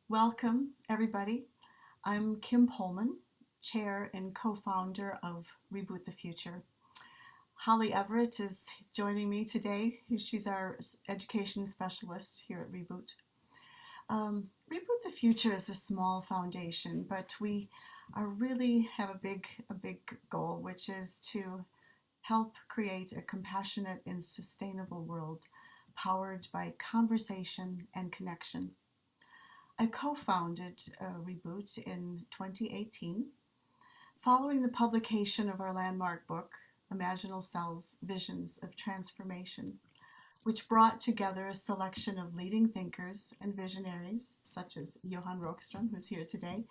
Welcome, everybody. I'm Kim Pullman, Chair and co-founder of Reboot the Future. Holly Everett is joining me today. She's our education specialist here at Reboot. Reboot the Future is a small foundation, but we are really have a big goal, which is to help create a compassionate and sustainable world powered by conversation and connection. I co-founded Reboot in 2018, following the publication of our landmark book, Imaginal Cells: Visions of Transformation, which brought together a selection of leading thinkers and visionaries, such as Johan Rockström, who's here today,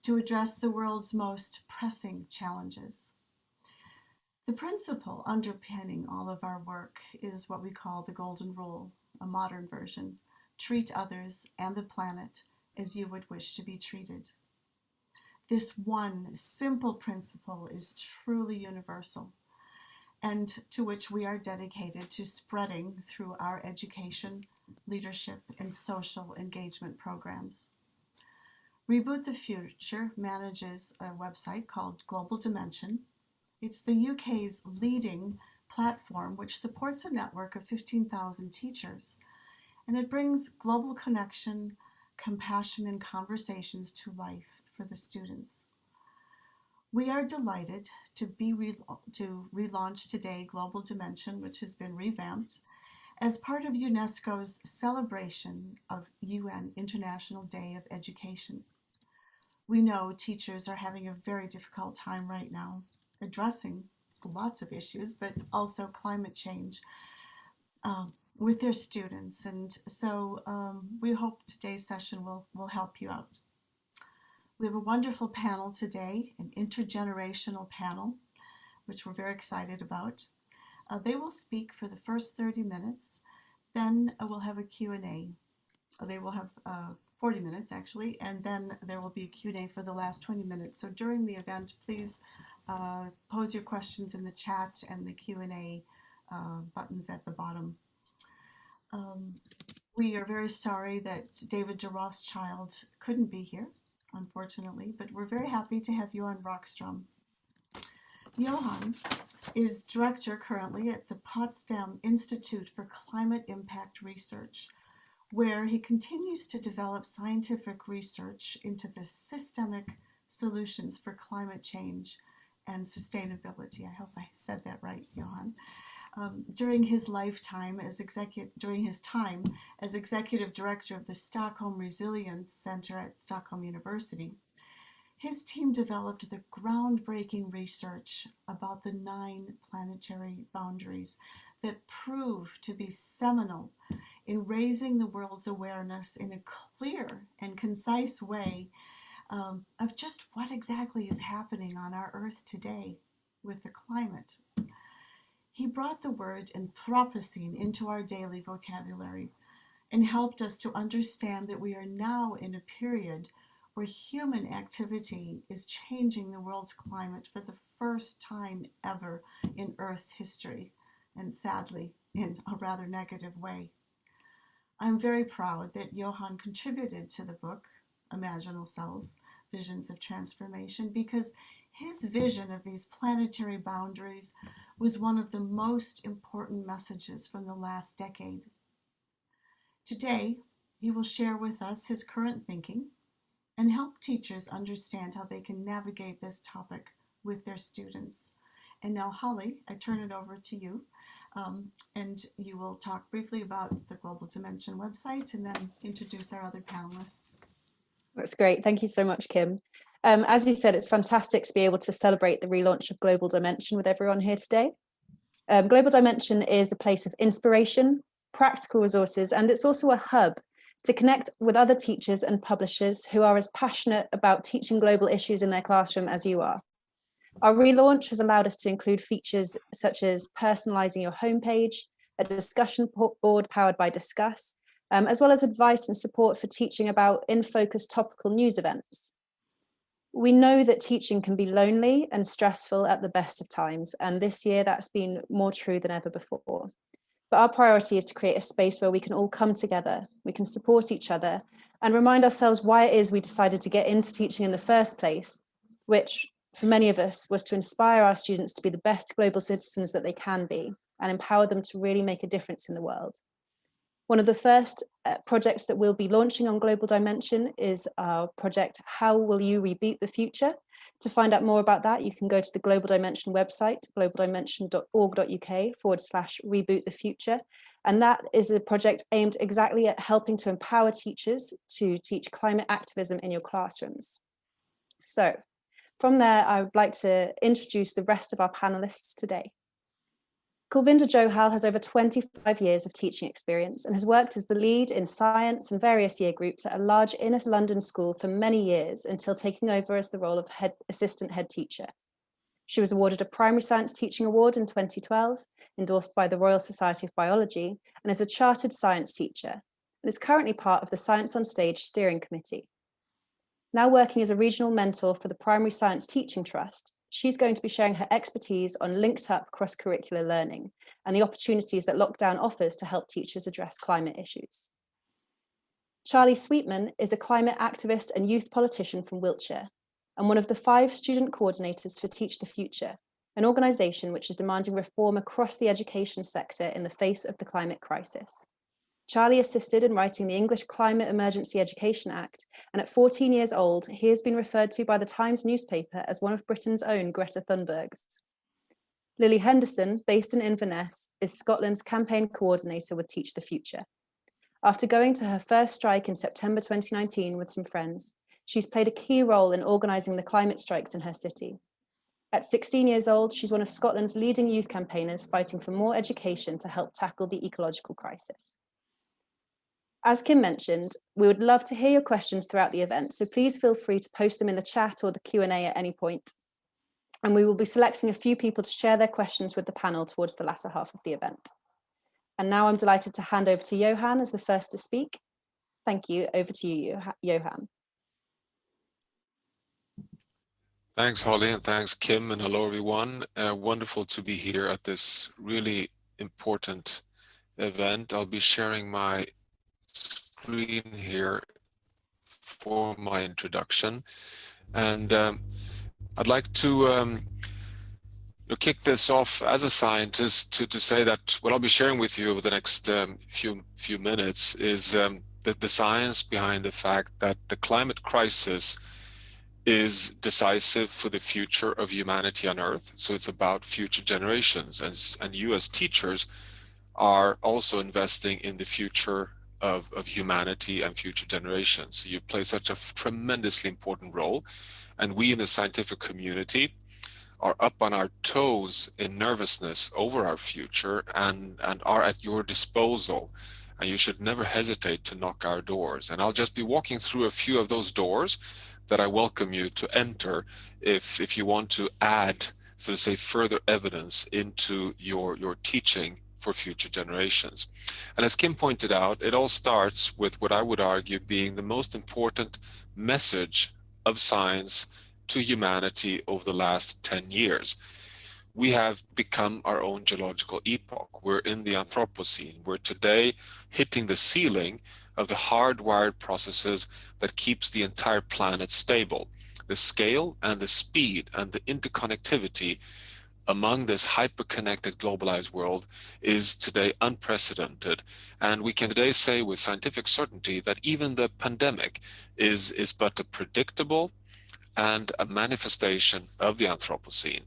to address the world's most pressing challenges. The principle underpinning all of our work is what we call the Golden Rule, a modern version: treat others and the planet as you would wish to be treated. This one simple principle is truly universal, and to which we are dedicated to spreading through our education, leadership, and social engagement programs. Reboot the Future manages a website called Global Dimension. It's the UK's leading platform which supports a network of 15,000 teachers, and it brings global connection, compassion, and conversations to life for the students. We are delighted to relaunch today Global Dimension, which has been revamped, as part of UNESCO's celebration of UN International Day of Education. We know teachers are having a very difficult time right now addressing lots of issues, but also climate change with their students. And so we hope today's session will help you out. We have a wonderful panel today, an intergenerational panel, which we're very excited about. They will speak for the first 30 minutes, then we'll have a Q&A. They will have 40 minutes actually, and then there will be a Q&A for the last 20 minutes. So during the event, please pose your questions in the chat and the Q&A buttons at the bottom. We are very sorry that David de Rothschild couldn't be here, unfortunately, but we're very happy to have Johan Rockström. Johan is director currently at the Potsdam Institute for Climate Impact Research, where he continues to develop scientific research into the systemic solutions for climate change and sustainability. I hope I said that right, Johan. During his time as executive director of the Stockholm Resilience Center at Stockholm University, his team developed the groundbreaking research about the 9 planetary boundaries that prove to be seminal in raising the world's awareness in a clear and concise way of just what exactly is happening on our Earth today with the climate. He brought the word Anthropocene into our daily vocabulary and helped us to understand that we are now in a period where human activity is changing the world's climate for the first time ever in Earth's history, and sadly, in a rather negative way. I'm very proud that Johan contributed to the book, Imaginal Cells: Visions of Transformation, because his vision of these planetary boundaries was one of the most important messages from the last decade. Today, he will share with us his current thinking and help teachers understand how they can navigate this topic with their students. And now, Holly, I turn it over to you, and you will talk briefly about the Global Dimension website and then introduce our other panelists. That's great. Thank you so much, Kim. As you said, it's fantastic to be able to celebrate the relaunch of Global Dimension with everyone here today. Global Dimension is a place of inspiration, practical resources, and it's also a hub to connect with other teachers and publishers who are as passionate about teaching global issues in their classroom as you are. Our relaunch has allowed us to include features such as personalizing your homepage, a discussion board powered by Discuss, as well as advice and support for teaching about in-focus topical news events. We know that teaching can be lonely and stressful at the best of times, and this year that's been more true than ever before. But our priority is to create a space where we can all come together, we can support each other, and remind ourselves why it is we decided to get into teaching in the first place, which for many of us was to inspire our students to be the best global citizens that they can be and empower them to really make a difference in the world. One of the first projects that we'll be launching on Global Dimension is our project, How Will You Reboot the Future? To find out more about that, you can go to the Global Dimension website, globaldimension.org.uk/reboot the future. And that is a project aimed exactly at helping to empower teachers to teach climate activism in your classrooms. So from there, I would like to introduce the rest of our panelists today. Kulvinder Johal has over 25 years of teaching experience and has worked as the lead in science and various year groups at a large inner London school for many years until taking over as the role of assistant head teacher. She was awarded a Primary Science Teaching Award in 2012, endorsed by the Royal Society of Biology, and is a chartered science teacher, and is currently part of the Science on Stage Steering Committee. Now working as a regional mentor for the Primary Science Teaching Trust, she's going to be sharing her expertise on linked up cross-curricular learning and the opportunities that lockdown offers to help teachers address climate issues. Charlie Sweetman is a climate activist and youth politician from Wiltshire, and one of the 5 student coordinators for Teach the Future, an organisation which is demanding reform across the education sector in the face of the climate crisis. Charlie assisted in writing the English Climate Emergency Education Act, and at 14 years old, he has been referred to by the Times newspaper as one of Britain's own Greta Thunbergs. Lily Henderson, based in Inverness, is Scotland's campaign coordinator with Teach the Future. After going to her first strike in September 2019 with some friends, she's played a key role in organising the climate strikes in her city. At 16 years old, she's one of Scotland's leading youth campaigners fighting for more education to help tackle the ecological crisis. As Kim mentioned, we would love to hear your questions throughout the event, so please feel free to post them in the chat or the Q&A at any point. And we will be selecting a few people to share their questions with the panel towards the latter half of the event. And now I'm delighted to hand over to Johan as the first to speak. Thank you. Over to you, Johan. Thanks, Holly, and thanks, Kim, and hello, everyone. Wonderful to be here at this really important event. I'll be sharing my screen here for my introduction, and I'd like to kick this off as a scientist to say that what I'll be sharing with you over the next few minutes is the science behind the fact that the climate crisis is decisive for the future of humanity on Earth. So it's about future generations, and you as teachers are also investing in the future of humanity and future generations. So you play such a tremendously important role, and we in the scientific community are up on our toes in nervousness over our future and are at your disposal. And you should never hesitate to knock our doors. And I'll just be walking through a few of those doors that I welcome you to enter if you want to add, so to say, further evidence into your teaching for future generations. And as Kim pointed out, it all starts with what I would argue being the most important message of science to humanity over the last 10 years. We have become our own geological epoch. We're in the Anthropocene. We're today hitting the ceiling of the hardwired processes that keeps the entire planet stable. The scale and the speed and the interconnectivity among this hyper-connected, globalized world is today unprecedented. And we can today say with scientific certainty that even the pandemic is but a predictable and a manifestation of the Anthropocene.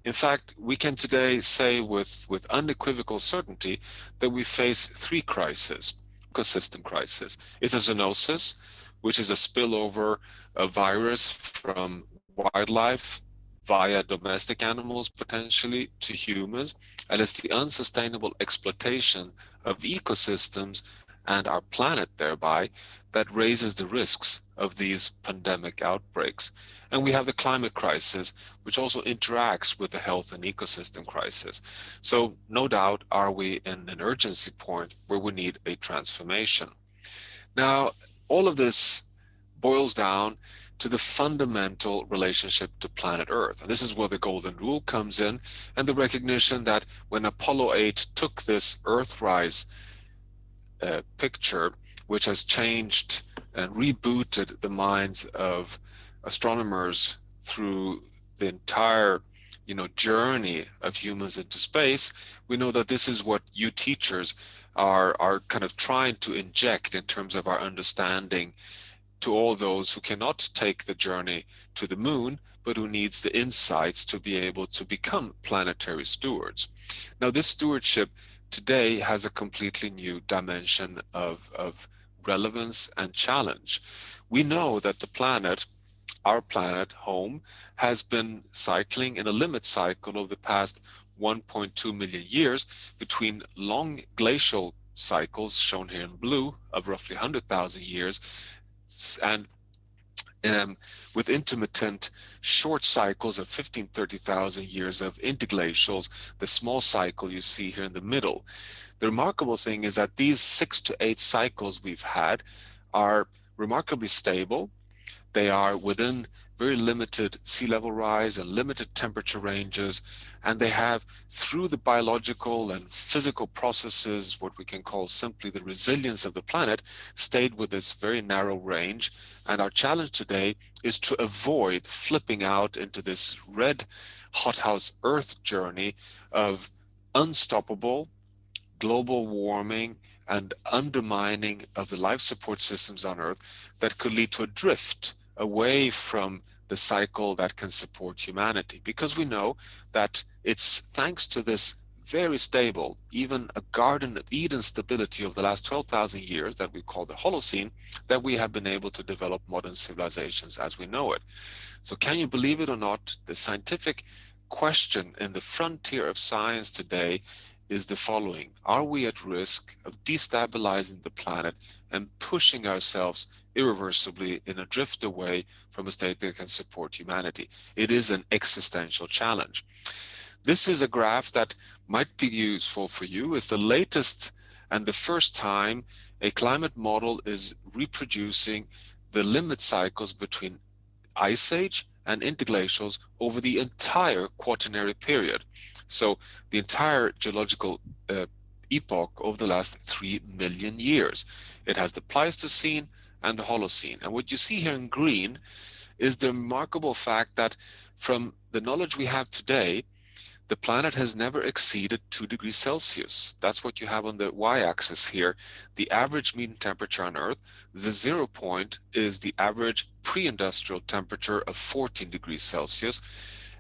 In fact, we can today say with unequivocal certainty that we face 3 crises. Ecosystem crisis. It's a zoonosis, which is a spillover of virus from wildlife via domestic animals potentially to humans, and it's the unsustainable exploitation of ecosystems and our planet thereby that raises the risks of these pandemic outbreaks. And we have the climate crisis, which also interacts with the health and ecosystem crisis. So no doubt are we in an urgency point where we need a transformation. Now, all of this boils down to the fundamental relationship to planet Earth. And this is where the golden rule comes in, and the recognition that when Apollo 8 took this Earthrise picture, which has changed and rebooted the minds of astronomers through the entire journey of humans into space, we know that this is what you teachers are kind of trying to inject in terms of our understanding to all those who cannot take the journey to the moon, but who needs the insights to be able to become planetary stewards. Now, this stewardship today has a completely new dimension of relevance and challenge. We know that the planet, our planet, home, has been cycling in a limit cycle over the past 1.2 million years between long glacial cycles, shown here in blue, of roughly 100,000 years, and with intermittent short cycles of 15, 30,000 years of interglacials, the small cycle you see here in the middle. The remarkable thing is that these 6 to 8 cycles we've had are remarkably stable. They are within very limited sea level rise and limited temperature ranges, and they have, through the biological and physical processes, what we can call simply the resilience of the planet, stayed with this very narrow range. And our challenge today is to avoid flipping out into this red hothouse Earth journey of unstoppable global warming and undermining of the life support systems on Earth that could lead to a drift away from the cycle that can support humanity. Because we know that it's thanks to this very stable, even a Garden of Eden stability of the last 12,000 years that we call the Holocene, that we have been able to develop modern civilizations as we know it. So can you believe it or not, the scientific question in the frontier of science today is the following: are we at risk of destabilizing the planet and pushing ourselves irreversibly in a drift away from a state that can support humanity? It is an existential challenge. This is a graph that might be useful for you. It's the latest and the first time a climate model is reproducing the limit cycles between ice age and interglacials over the entire Quaternary period. So the entire geological epoch over the last 3 million years. It has the Pleistocene and the Holocene. And what you see here in green is the remarkable fact that from the knowledge we have today, the planet has never exceeded 2 degrees Celsius. That's what you have on the y-axis here. The average mean temperature on Earth. The 0 point is the average pre-industrial temperature of 14 degrees Celsius.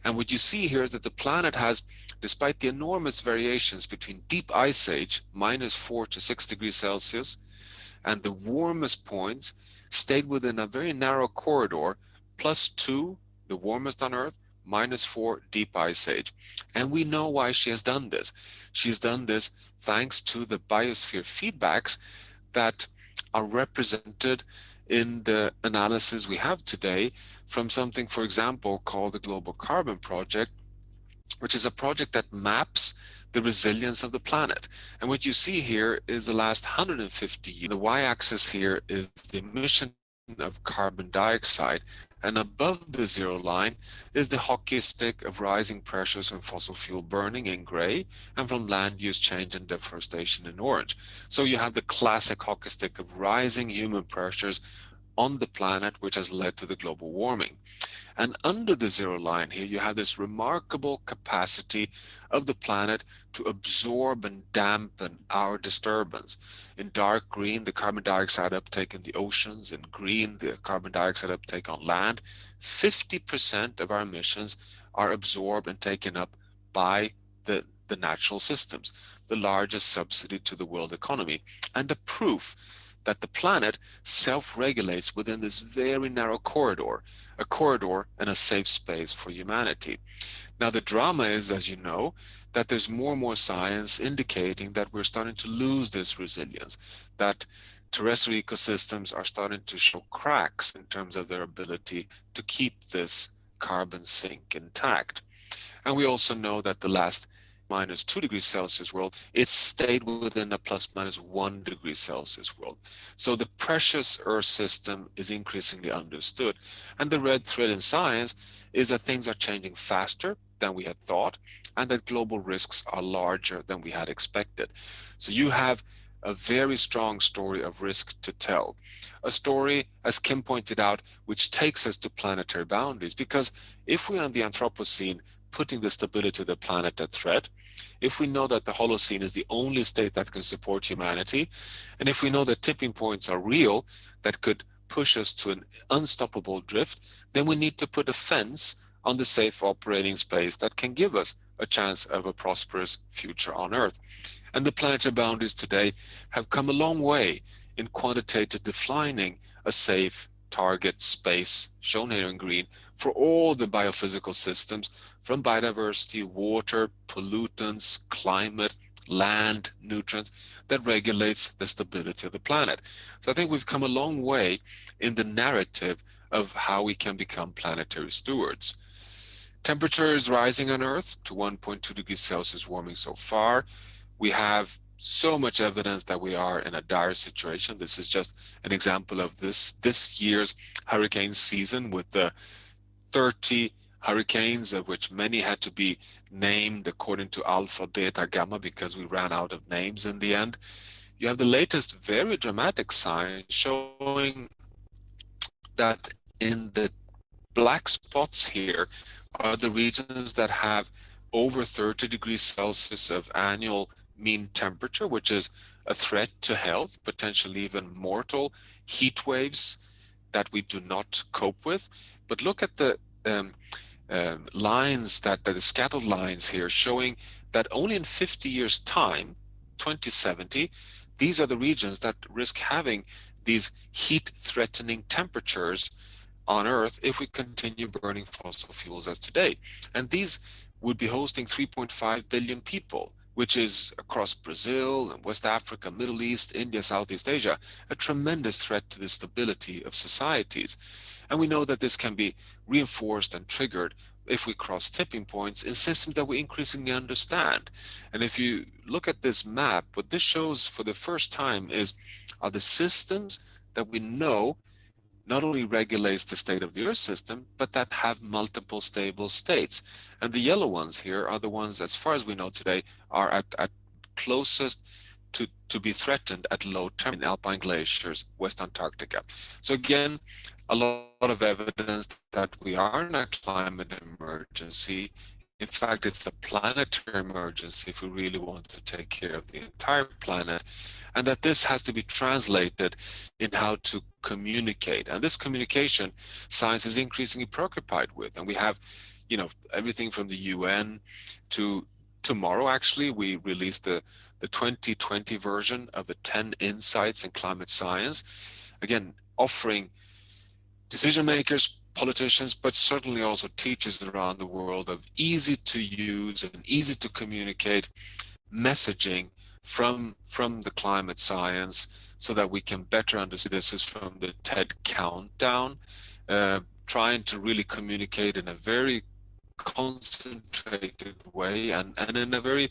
And what you see here is that the planet has, despite the enormous variations between deep ice age, -4 to 6 degrees Celsius, and the warmest points, stayed within a very narrow corridor, +2, the warmest on Earth, -4 deep ice age. And we know why she has done this. She has done this thanks to the biosphere feedbacks that are represented in the analysis we have today from something, for example, called the Global Carbon Project, which is a project that maps the resilience of the planet. And what you see here is the last 150 years. The y-axis here is the emission of carbon dioxide, and above the 0 line is the hockey stick of rising pressures from fossil fuel burning in gray, and from land use change and deforestation in orange. So you have the classic hockey stick of rising human pressures on the planet, which has led to the global warming. And under the 0 line here, you have this remarkable capacity of the planet to absorb and dampen our disturbance. In dark green, the carbon dioxide uptake in the oceans. In green, the carbon dioxide uptake on land. 50% of our emissions are absorbed and taken up by the natural systems, the largest subsidy to the world economy, and a proof that the planet self-regulates within this very narrow corridor, a corridor and a safe space for humanity. Now, the drama is, as you know, that there's more and more science indicating that we're starting to lose this resilience, that terrestrial ecosystems are starting to show cracks in terms of their ability to keep this carbon sink intact. And we also know that the last -2 degrees Celsius world, it's stayed within a ±1 degree Celsius world. So the precious Earth system is increasingly understood. And the red thread in science is that things are changing faster than we had thought, and that global risks are larger than we had expected. So you have a very strong story of risk to tell. A story, as Kim pointed out, which takes us to planetary boundaries. Because if we are in the Anthropocene putting the stability of the planet at threat, if we know that the Holocene is the only state that can support humanity, and if we know that tipping points are real that could push us to an unstoppable drift, then we need to put a fence on the safe operating space that can give us a chance of a prosperous future on Earth. And the planetary boundaries today have come a long way in quantitative defining a safe target space, shown here in green, for all the biophysical systems, from biodiversity, water, pollutants, climate, land, nutrients, that regulates the stability of the planet. So I think we've come a long way in the narrative of how we can become planetary stewards. Temperature is rising on Earth to 1.2 degrees Celsius warming so far. We have so much evidence that we are in a dire situation. This is just an example of this year's hurricane season, with the 30 hurricanes, of which many had to be named according to alpha, beta, gamma, because we ran out of names in the end. You have the latest very dramatic sign showing that in the black spots here are the regions that have over 30 degrees Celsius of annual mean temperature, which is a threat to health, potentially even mortal heat waves that we do not cope with. But look at the lines, that the scattered lines here, showing that only in 50 years' time, 2070, these are the regions that risk having these heat-threatening temperatures on Earth if we continue burning fossil fuels as today. And these would be hosting 3.5 billion people, which is across Brazil and West Africa, Middle East, India, Southeast Asia, a tremendous threat to the stability of societies. And we know that this can be reinforced and triggered if we cross tipping points in systems that we increasingly understand. And if you look at this map, what this shows for the first time are the systems that we know not only regulates the state of the Earth system, but that have multiple stable states. And the yellow ones here are the ones, as far as we know today, are at closest to be threatened at low temperature in alpine glaciers, West Antarctica. So again, a lot of evidence that we are in a climate emergency. In fact, it's a planetary emergency if we really want to take care of the entire planet, and that this has to be translated in how to communicate. And this communication, science is increasingly preoccupied with. And we have, everything from the UN to tomorrow, actually, we released the 2020 version of the 10 Insights in Climate Science, again, offering decision makers, politicians, but certainly also teachers around the world of easy to use and easy to communicate messaging from the climate science, so that we can better understand. This is from the TED Countdown, trying to really communicate in a very concentrated way and in a very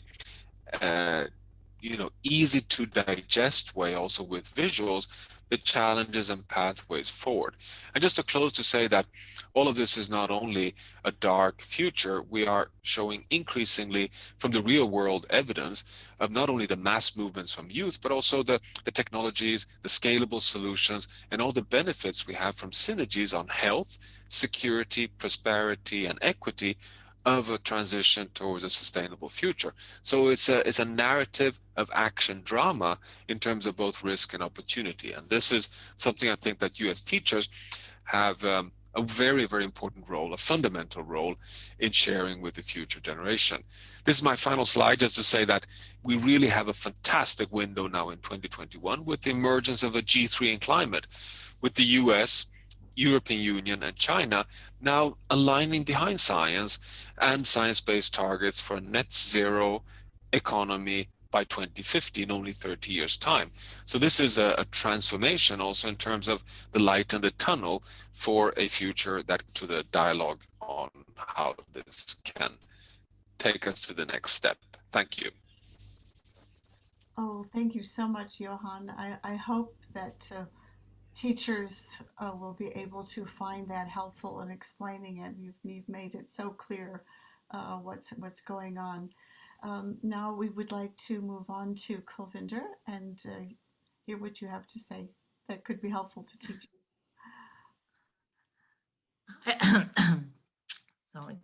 easy to digest way, also with visuals, the challenges and pathways forward. And just to close, to say that all of this is not only a dark future, we are showing increasingly from the real world evidence of not only the mass movements from youth, but also the technologies, the scalable solutions, and all the benefits we have from synergies on health, security, prosperity, and equity of a transition towards a sustainable future. So it's a narrative of action drama in terms of both risk and opportunity. And this is something I think that you as teachers have a very, very important role, a fundamental role in sharing with the future generation. This is my final slide, just to say that we really have a fantastic window now in 2021 with the emergence of a G3 in climate, with the US, European Union, and China now aligning behind science and science-based targets for a net zero economy by 2050, in only 30 years' time. So this is a transformation also in terms of the light in the tunnel for a future, that to the dialogue on how this can take us to the next step. Thank you. Oh, thank you so much, Johan. I hope that teachers will be able to find that helpful in explaining it. You've made it so clear what's going on. Now we would like to move on to Kulvinder and hear what you have to say that could be helpful to teachers. Sorry,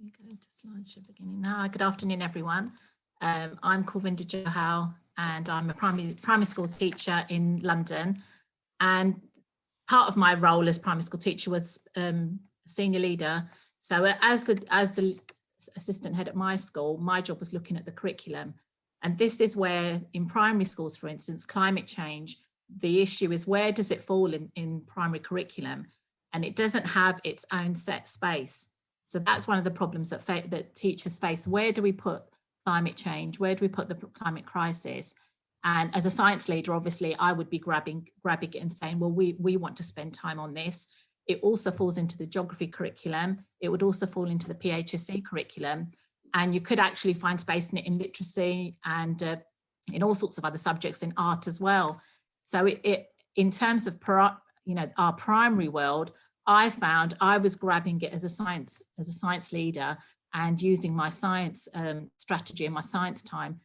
go to slideshow beginning now. Good afternoon, everyone. I'm Kulvinder Johal, and I'm a primary school teacher in London. And part of my role as primary school teacher was senior leader. So as the assistant head at my school, my job was looking at the curriculum. And this is where, in primary schools, for instance, climate change, the issue is where does it fall in primary curriculum? And it doesn't have its own set space. So that's one of the problems that teachers face. Where do we put climate change? Where do we put the climate crisis? And as a science leader, obviously, I would be grabbing it and saying, well, we want to spend time on this. It also falls into the geography curriculum. It would also fall into the PHSE curriculum. And you could actually find space in it in literacy and in all sorts of other subjects, in art as well. So it in terms of our primary world, I found I was grabbing it as a science leader and using my science strategy and my science time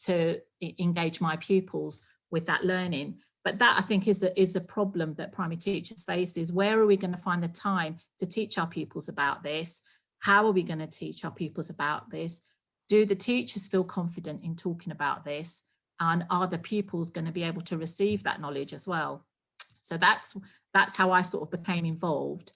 to engage my pupils with that learning. But that, I think, is a problem that primary teachers face, is where are we going to find the time to teach our pupils about this? How are we going to teach our pupils about this? Do the teachers feel confident in talking about this? And are the pupils going to be able to receive that knowledge as well? So that's how I sort of became involved.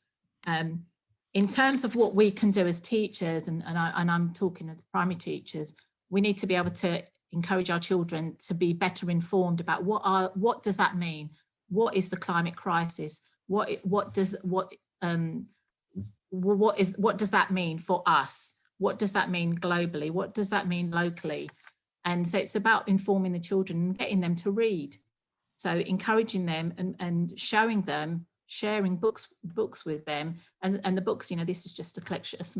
In terms of what we can do as teachers, and I'm talking to primary teachers, we need to be able to encourage our children to be better informed about what does that mean? What is the climate crisis? What does that mean for us? What does that mean globally? What does that mean locally? And so it's about informing the children and getting them to read. So encouraging them and showing them, sharing books with them, and the books, this is just a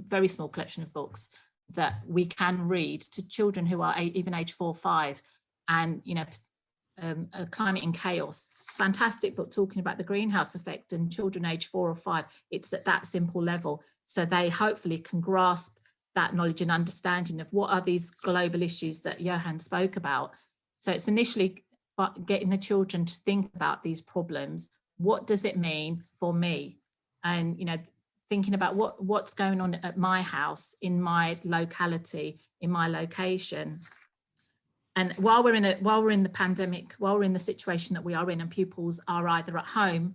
very small collection of books that we can read to children who are even age 4 or 5, and a Climate in Chaos, fantastic book talking about the greenhouse effect, and children age 4 or 5, it's at that simple level, so they hopefully can grasp that knowledge and understanding of what are these global issues that Johan spoke about. So it's initially getting the children to think about these problems. What does it mean for me? And thinking about what's going on at my house, in my locality, in my location. And while we're in the pandemic, while we're in the situation that we are in, and pupils are either at home,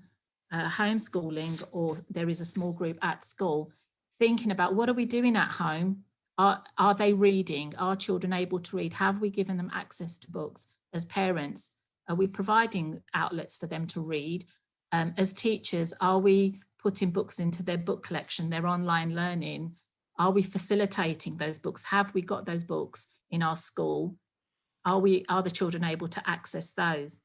homeschooling, or there is a small group at school, thinking about what are we doing at home? Are they reading? Are children able to read? Have we given them access to books? As parents, are we providing outlets for them to read? As teachers, are we putting books into their book collection, their online learning? Are we facilitating those books? Have we got those books in our school? Are the children able to access those?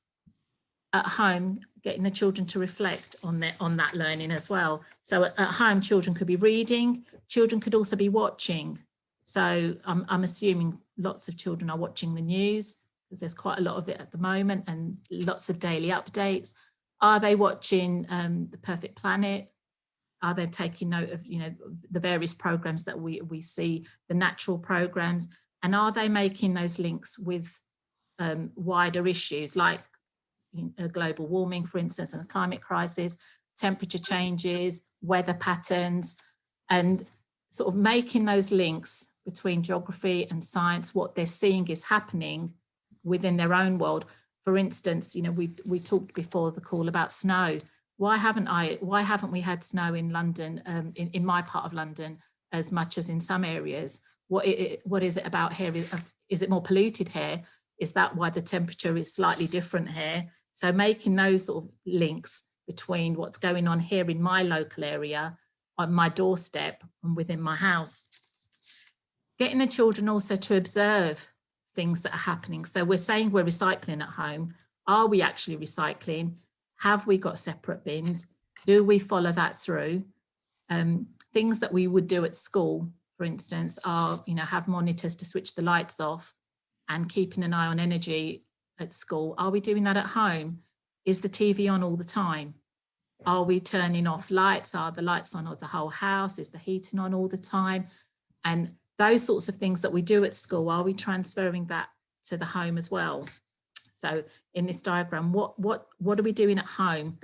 At home, getting the children to reflect on that learning as well. So at home, children could be reading, children could also be watching. So I'm assuming lots of children are watching the news, because there's quite a lot of it at the moment, and lots of daily updates. Are they watching The Perfect Planet? Are they taking note of the various programs that we see, the natural programs? And are they making those links with wider issues like global warming, for instance, and the climate crisis, temperature changes, weather patterns, and sort of making those links between geography and science, what they're seeing is happening within their own world. For instance, we talked before the call about snow. Why haven't we had snow in London, in my part of London, as much as in some areas? What is it about here? Is it more polluted here? Is that why the temperature is slightly different here? So making those sort of links between what's going on here in my local area, on my doorstep, and within my house. Getting the children also to observe things that are happening. So we're saying we're recycling at home. Are we actually recycling? Have we got separate bins? Do we follow that through? Things that we would do at school, for instance, are, have monitors to switch the lights off and keeping an eye on energy at school. Are we doing that at home? Is the TV on all the time? Are we turning off lights? Are the lights on of the whole house? Is the heating on all the time? And those sorts of things that we do at school, are we transferring that to the home as well? So in this diagram, what are we doing at home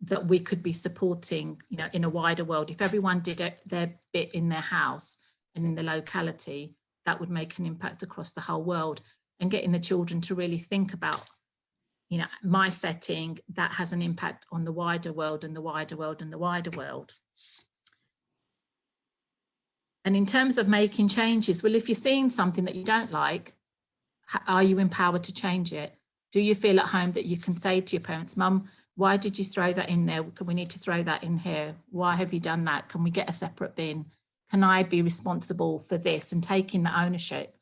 that we could be supporting, you know, in a wider world? If everyone did their bit in their house and in the locality, that would make an impact across the whole world, and getting the children to really think about, you know, my setting, that has an impact on the wider world and the wider world and the wider world. And in terms of making changes, well, if you're seeing something that you don't like, are you empowered to change it? Do you feel at home that you can say to your parents, Mum, why did you throw that in there? We need to throw that in here. Why have you done that? Can we get a separate bin? Can I be responsible for this? And taking the ownership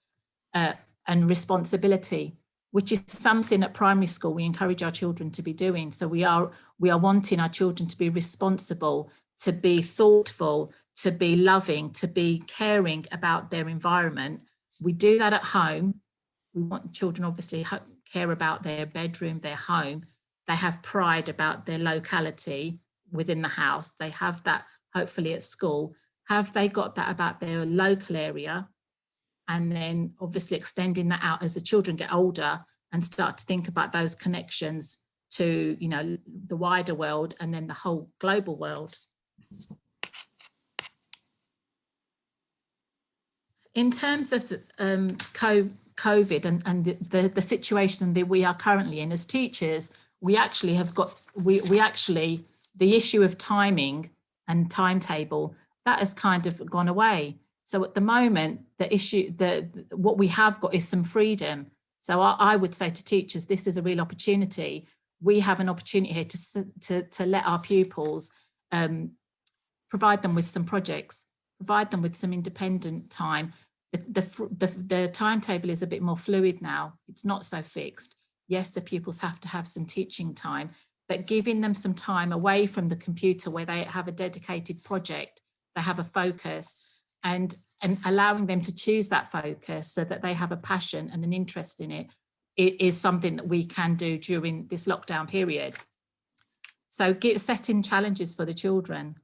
and responsibility, which is something at primary school we encourage our children to be doing. So we are wanting our children to be responsible, to be thoughtful, to be loving, to be caring about their environment. We do that at home. We want children obviously care about their bedroom, their home. They have pride about their locality within the house. They have that hopefully at school. Have they got that about their local area? And then obviously extending that out as the children get older and start to think about those connections to, you know, the wider world and then the whole global world. In terms of COVID and the situation that we are currently in as teachers, we actually have got, we actually, the issue of timing and timetable, that has kind of gone away. So at the moment, the issue, what we have got is some freedom. So I would say to teachers, this is a real opportunity. We have an opportunity here to let our pupils, provide them with some projects, provide them with some independent time. The timetable is a bit more fluid now. It's not so fixed. Yes, the pupils have to have some teaching time, but giving them some time away from the computer where they have a dedicated project, they have a focus, and allowing them to choose that focus so that they have a passion and an interest in it, it is something that we can do during this lockdown period. So setting challenges for the children.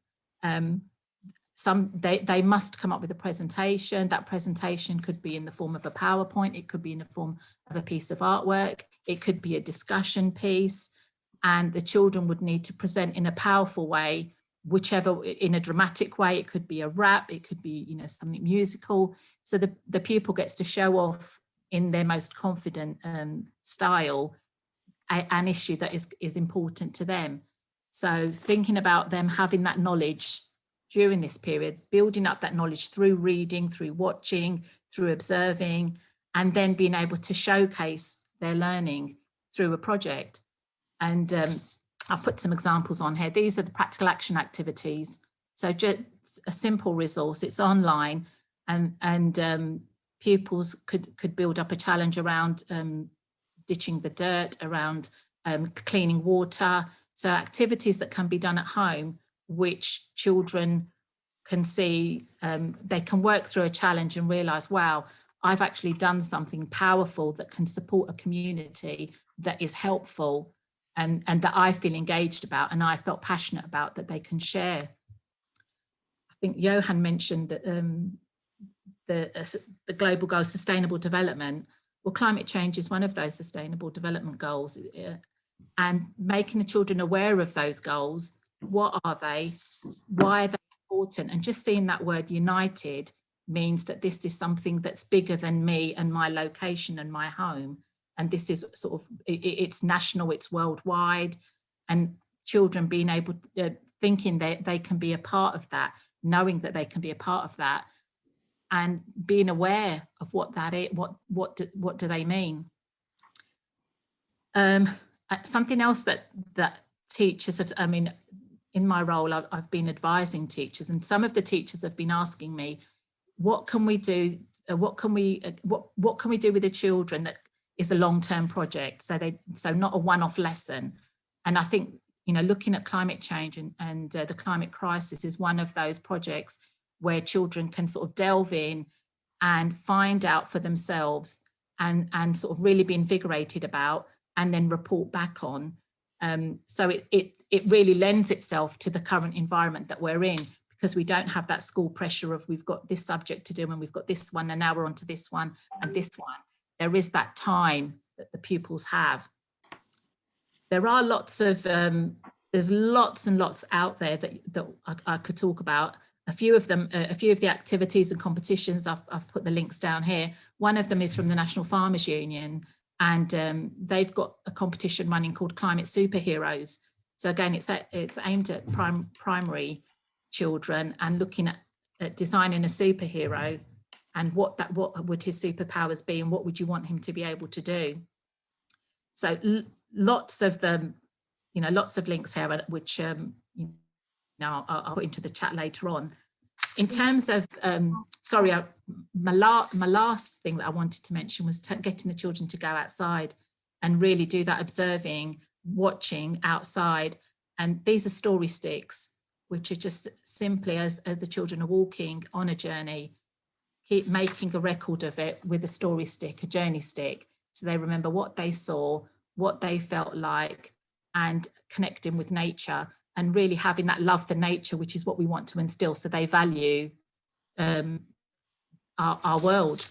They must come up with a presentation. That presentation could be in the form of a PowerPoint. It could be in the form of a piece of artwork. It could be a discussion piece. And the children would need to present in a powerful way, whichever, in a dramatic way. It could be a rap. It could be, you know, something musical. So the pupil gets to show off in their most confident style an issue that is important to them. So thinking about them having that knowledge during this period, building up that knowledge through reading, through watching, through observing, and then being able to showcase their learning through a project. And I've put some examples on here. These are the practical action activities. So just a simple resource, it's online, and pupils could build up a challenge around ditching the dirt, around cleaning water. So activities that can be done at home, which children can see, they can work through a challenge and realise, wow, I've actually done something powerful that can support a community, that is helpful, and that I feel engaged about and I felt passionate about, that they can share. I think Johan mentioned that the global goals, sustainable development. Well, climate change is one of those sustainable development goals, and making the children aware of those goals. What are they? Why are they important? And just seeing that word united means that this is something that's bigger than me and my location and my home. And this is sort of, it's national, it's worldwide, and children being able to, thinking that they can be a part of that, knowing that they can be a part of that, and being aware of what that is, what do they mean? Something else that teachers have, I mean, in my role, I've been advising teachers, and some of the teachers have been asking me, what can we do? What can we do with the children that is a long-term project? So not a one-off lesson. And I think, you know, looking at climate change and the climate crisis is one of those projects where children can sort of delve in and find out for themselves and sort of really be invigorated about, and then report back on. So it really lends itself to the current environment that we're in, because we don't have that school pressure of we've got this subject to do and we've got this one and now we're on to this one and this one. There is that time that the pupils have. There are lots of, there's lots and lots out there that I could talk about. A few of them, a few of the activities and competitions, I've put the links down here. One of them is from the National Farmers Union, and they've got a competition running called Climate Superheroes. So again, it's aimed at primary children and looking at designing a superhero and what would his superpowers be and what would you want him to be able to do. So lots of them, lots of links here, which I'll put into the chat later on. In terms of, sorry, my last thing that I wanted to mention was getting the children to go outside and really do that observing, watching outside. And these are story sticks, which are just simply as the children are walking on a journey, keep making a record of it with a story stick, a journey stick. So they remember what they saw, what they felt like, and connecting with nature and really having that love for nature, which is what we want to instill, so they value our world.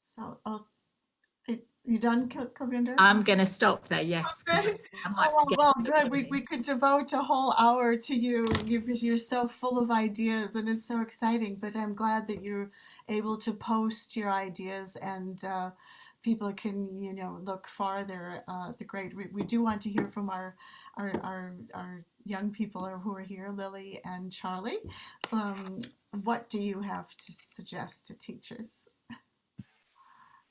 So, you done, Kavinder? I'm going to stop there, yes. Well, good. We could devote a whole hour to you. You're so full of ideas and it's so exciting, but I'm glad that you're able to post your ideas and people can, look farther. We do want to hear from our young people who are here, Lily and Charlie. What do you have to suggest to teachers?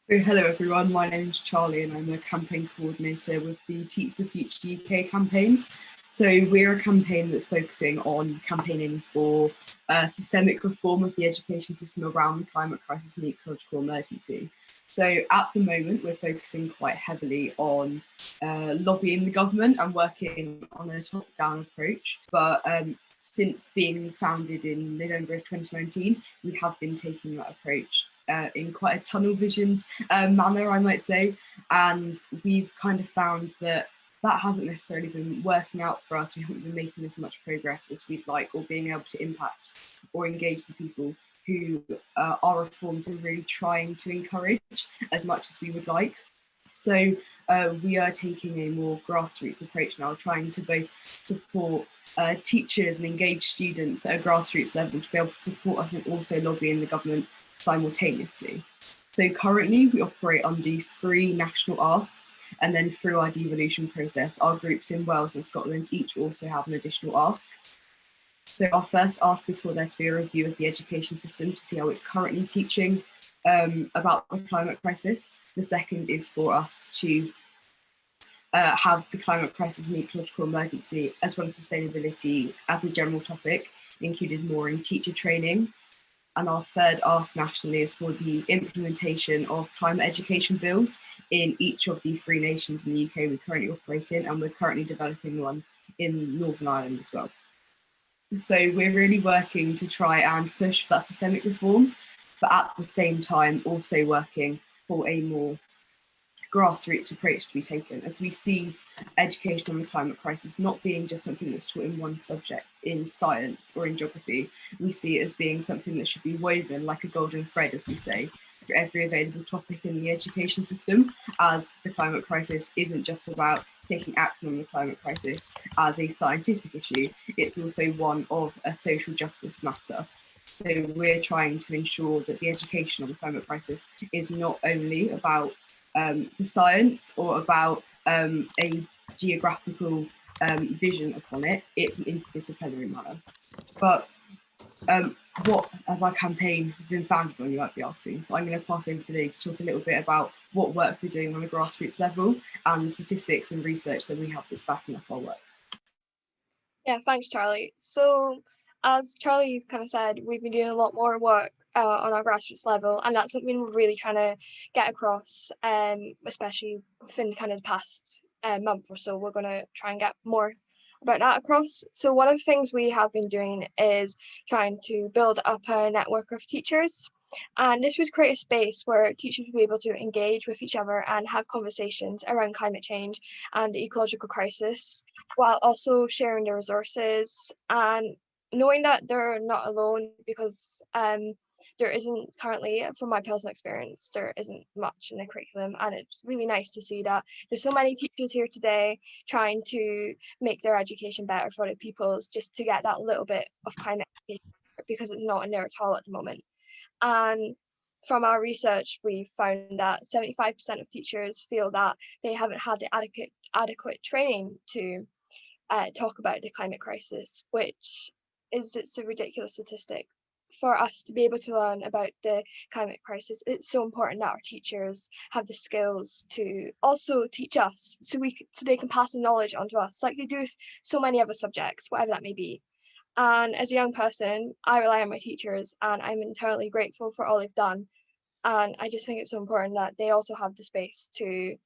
So hello everyone, my name is Charlie and I'm a campaign coordinator with the Teach the Future UK campaign. So we're a campaign that's focusing on campaigning for systemic reform of the education system around the climate crisis and ecological emergency. So at the moment we're focusing quite heavily on lobbying the government and working on a top-down approach, but since being founded in November of 2019, we have been taking that approach in quite a tunnel visioned manner, I might say, and we've kind of found that hasn't necessarily been working out for us. We haven't been making as much progress as we'd like, or being able to impact or engage the people who our reforms are really trying to encourage as much as we would like. So we are taking a more grassroots approach now, trying to both support teachers and engage students at a grassroots level to be able to support us and also lobbying the government simultaneously. So currently we operate under 3 national asks, and then through our devolution process, our groups in Wales and Scotland each also have an additional ask. So our first ask is for there to be a review of the education system to see how it's currently teaching about the climate crisis. The second is for us to have the climate crisis and ecological emergency as well as sustainability as a general topic, included more in teacher training. And our third ask nationally is for the implementation of climate education bills in each of the 3 nations in the UK we currently operate in, and we're currently developing one in Northern Ireland as well. So we're really working to try and push for that systemic reform, but at the same time also working for a more grassroots approach to be taken, as we see education on the climate crisis not being just something that's taught in one subject in science or in geography. We see it as being something that should be woven like a golden thread, as we say, for every available topic in the education system, as the climate crisis isn't just about taking action on the climate crisis as a scientific issue, it's also one of a social justice matter. So we're trying to ensure that the education on the climate crisis is not only about the science or about a geographical vision upon it, it's an interdisciplinary matter. But what has our campaign been founded on, you might be asking? So I'm going to pass over today to talk a little bit about what work we're doing on a grassroots level and the statistics and research that we have that's backing up our work. Yeah, thanks, Charlie. So as Charlie kind of said, we've been doing a lot more work on our grassroots level, and that's something we're really trying to get across, especially within kind of the past month or so. We're going to try and get more about that across. So one of the things we have been doing is trying to build up a network of teachers, and this would create a space where teachers would be able to engage with each other and have conversations around climate change and the ecological crisis, while also sharing their resources and knowing that they're not alone, because there isn't currently, from my personal experience, there isn't much in the curriculum, and it's really nice to see that there's so many teachers here today trying to make their education better for the pupils, just to get that little bit of climate education, because it's not in there at all at the moment. And from our research, we found that 75% of teachers feel that they haven't had the adequate training to talk about the climate crisis, which it's a ridiculous statistic. For us to be able to learn about the climate crisis, it's so important that our teachers have the skills to also teach us, so they can pass the knowledge on to us, like they do with so many other subjects, whatever that may be. And as a young person, I rely on my teachers, and I'm eternally grateful for all they've done. And I just think it's so important that they also have the space to,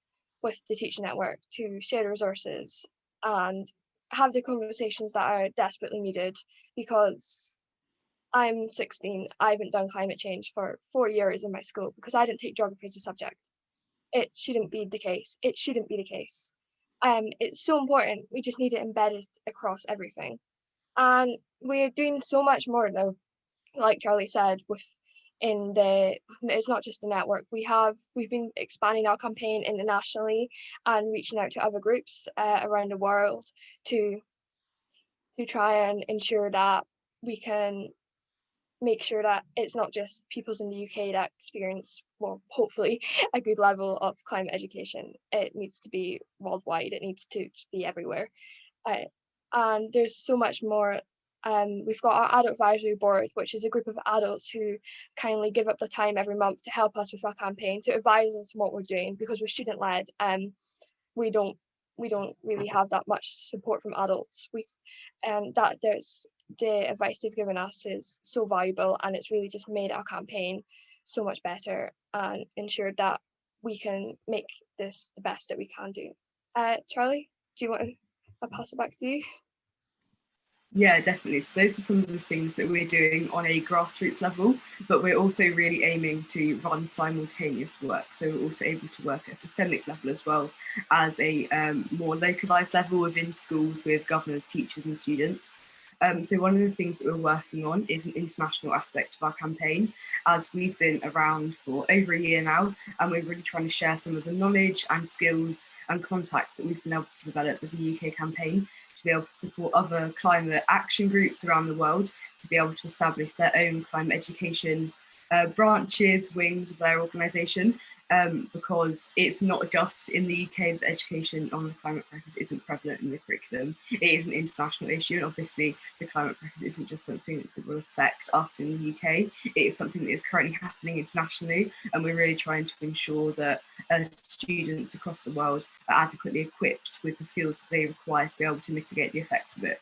with the teaching network, to share the resources and have the conversations that are desperately needed, because I'm 16. I haven't done climate change for 4 years in my school because I didn't take geography as a subject. It shouldn't be the case. It shouldn't be the case. It's so important. We just need it embedded across everything. And we're doing so much more though, like Charlie said, it's not just the network. We've been expanding our campaign internationally and reaching out to other groups around the world to try and ensure that we can make sure that it's not just pupils in the UK that experience, well, hopefully, a good level of climate education. It needs to be worldwide. It needs to be everywhere. And there's so much more. We've got our adult advisory board, which is a group of adults who kindly give up the time every month to help us with our campaign, to advise us on what we're doing, because we're student led. We don't really have that much support from adults. There's the advice they've given us is so valuable, and it's really just made our campaign so much better and ensured that we can make this the best that we can do. Charlie, do you want to pass it back to you? Yeah, definitely. So those are some of the things that we're doing on a grassroots level, but we're also really aiming to run simultaneous work. So we're also able to work at a systemic level as well as a more localised level within schools with governors, teachers and students. So one of the things that we're working on is an international aspect of our campaign, as we've been around for over a year now, and we're really trying to share some of the knowledge and skills and contacts that we've been able to develop as a UK campaign, to be able to support other climate action groups around the world, to be able to establish their own climate education branches, wings of their organisation, because it's not just in the UK that education on the climate crisis isn't prevalent in the curriculum. It is an international issue, and obviously the climate crisis isn't just something that will affect us in the UK. It is something that is currently happening internationally, and we're really trying to ensure that students across the world are adequately equipped with the skills that they require to be able to mitigate the effects of it.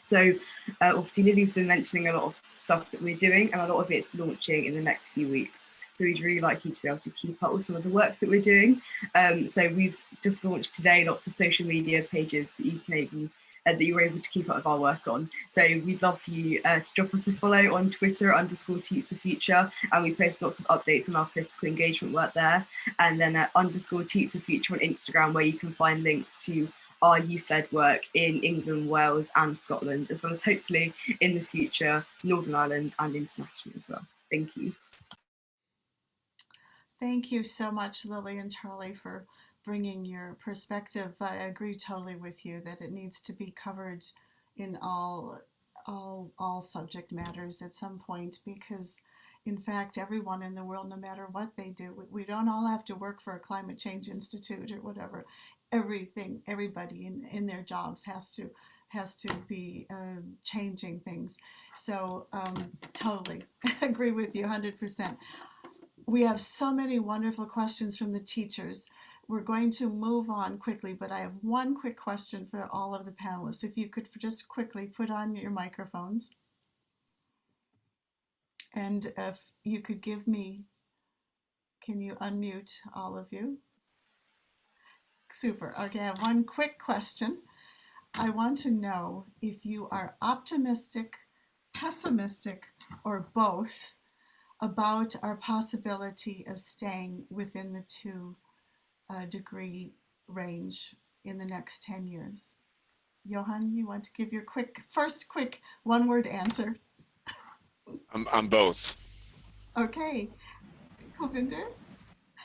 So obviously Lily's been mentioning a lot of stuff that we're doing, and a lot of it's launching in the next few weeks. So we'd really like you to be able to keep up with some of the work that we're doing. So we've just launched today lots of social media pages that you can that you're able to keep up with our work on. So we'd love for you to drop us a follow on Twitter _TeachTheFuture, and we post lots of updates on our political engagement work there. And then _TeachTheFuture on Instagram, where you can find links to our youth-led work in England, Wales and Scotland, as well as hopefully in the future Northern Ireland and international as well. Thank you. Thank you so much, Lily and Charlie, for bringing your perspective. I agree totally with you that it needs to be covered in all subject matters at some point, because in fact everyone in the world, no matter what they do, we don't all have to work for a climate change institute or whatever. Everybody in their jobs has to be changing things. So totally agree with you 100%. We have so many wonderful questions from the teachers. We're going to move on quickly, but I have one quick question for all of the panelists. If you could just quickly put on your microphones. And if you could give me, can you unmute all of you? Super. Okay, I have one quick question. I want to know if you are optimistic, pessimistic, or both about our possibility of staying within the 2 degree range in the next 10 years. Johan, you want to give your first quick one-word answer? I'm both. Okay. Govinder?